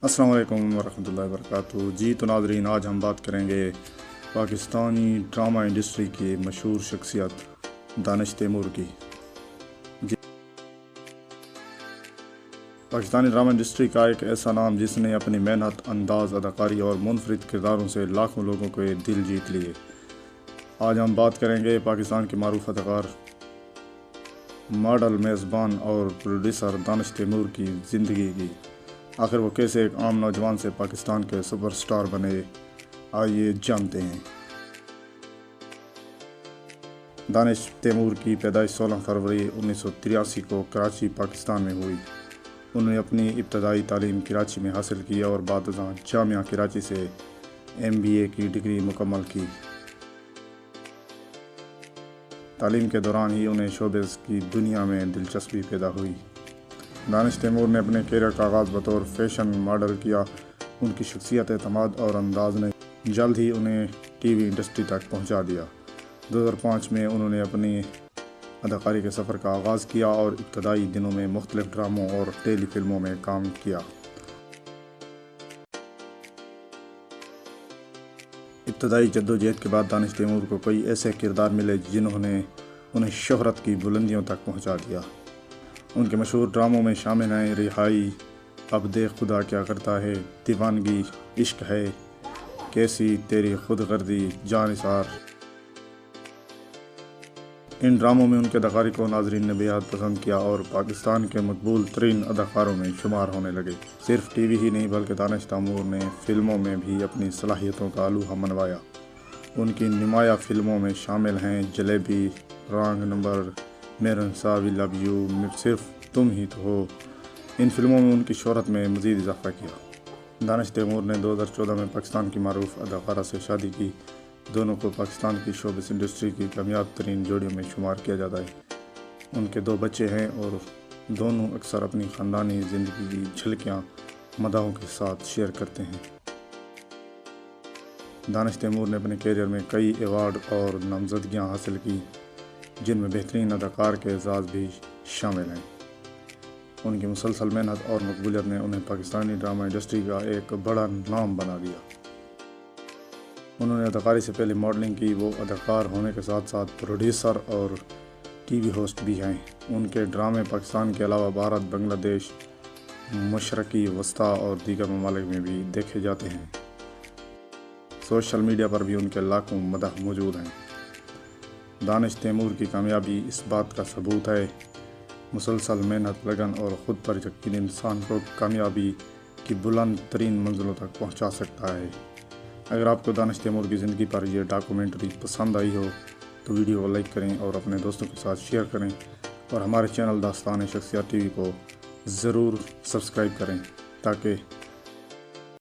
अस्सलाम वालेकुम वरहमतुल्लाहि वबरकातुहू। जी तो नाज़रीन, आज हम बात करेंगे पाकिस्तानी ड्रामा इंडस्ट्री की मशहूर शख्सियत दानिश तैमूर की। जी, पाकिस्तानी ड्रामा इंडस्ट्री का एक ऐसा नाम जिसने अपनी मेहनत, अंदाज, अदाकारी और मुनफरिद किरदारों से लाखों लोगों के दिल जीत लिए। आज हम बात करेंगे पाकिस्तान के मारूफ अदाकार, मॉडल, मेज़बान और प्रोड्यूसर दानिश तैमूर की ज़िंदगी की। आखिर वो कैसे एक आम नौजवान से पाकिस्तान के सुपरस्टार बने, आइए जानते हैं। दानिश तैमूर की पैदाइश 16 फरवरी 1983 को कराची, पाकिस्तान में हुई। उन्होंने अपनी इब्तदाई तालीम कराची में हासिल की और बाद जामिया कराची से MBA की डिग्री मुकम्मल की। तालीम के दौरान ही उन्हें शोबिज़ की दुनिया में दिलचस्पी पैदा हुई। दानिश तैमूर ने अपने कैरियर का आगाज़ बतौर फैशन मॉडल किया। उनकी शख्सियत, एतमाद और अंदाज ने जल्द ही उन्हें TV इंडस्ट्री तक पहुंचा दिया। 2005 में उन्होंने अपनी अदाकारी के सफ़र का आगाज़ किया और इब्तदाई दिनों में मुख्तलिफ ड्रामों और टेली फिल्मों में काम किया। इब्तदाई जद्दोजहद के बाद दानिश तैमूर को कई ऐसे किरदार मिले जिन्होंने उन्हें शोहरत की बुलंदियों तक पहुंचा दिया। उनके मशहूर ड्रामों में शामिल हैं रिहाई, अब देख खुदा क्या करता है, दीवानगी, इश्क है, कैसी तेरी खुदगर्दी, जानिसार। इन ड्रामों में उनके अदाकारी को नाजरीन ने बेहद पसंद किया और पाकिस्तान के मकबूल तरीन अदाकारों में शुमार होने लगे। सिर्फ TV ही नहीं बल्कि दानिश तैमूर ने फिल्मों में भी अपनी सलाहियतों का लूहा मनवाया। उनकी नुमाया फिल्मों में शामिल हैं जलेबी, रॉन्ग नंबर, मेरे इंसाफ, वी लव यू, सिर्फ तुम ही तो हो। इन फिल्मों में उनकी शोहरत में मज़ीद इजाफा किया। दानिश तैमूर ने 2014 में पाकिस्तान की मारूफ अदाकारा से शादी की। दोनों को पाकिस्तान की शोबिज़ इंडस्ट्री की कामयाब तरीन जोड़ियों में शुमार किया जाता है। उनके 2 बच्चे हैं और दोनों अक्सर अपनी ख़ानदानी ज़िंदगी की झलकियाँ मदाहों के साथ शेयर करते हैं। दानिश तैमूर ने अपने कैरियर में कई अवार्ड और नामज़दगियाँ हासिल की, जिनमें बेहतरीन अदाकार के एजाज़ भी शामिल हैं। उनकी मुसलसल मेहनत और मकबूलियत ने उन्हें पाकिस्तानी ड्रामा इंडस्ट्री का एक बड़ा नाम बना दिया। उन्होंने अदाकारी से पहले मॉडलिंग की। वो अदाकार होने के साथ साथ प्रोड्यूसर और TV होस्ट भी हैं। उनके ड्रामे पाकिस्तान के अलावा भारत, बांग्लादेश, मशरक़ी वस्ता और दीगर ममालिक में भी देखे जाते हैं। सोशल मीडिया पर भी उनके लाखों मदह मौजूद हैं। दानिश तैमूर की कामयाबी इस बात का सबूत है। मुसलसल मेहनत, लगन और ख़ुद पर यकीन इंसान को कामयाबी की बुलंद तरीन मंजिलों तक पहुंचा सकता है। अगर आपको दानिश तैमूर की ज़िंदगी पर यह डॉक्यूमेंट्री पसंद आई हो तो वीडियो को लाइक करें और अपने दोस्तों के साथ शेयर करें और हमारे चैनल दास्तान शख्सियत TV को ज़रूर सब्सक्राइब करें ताकि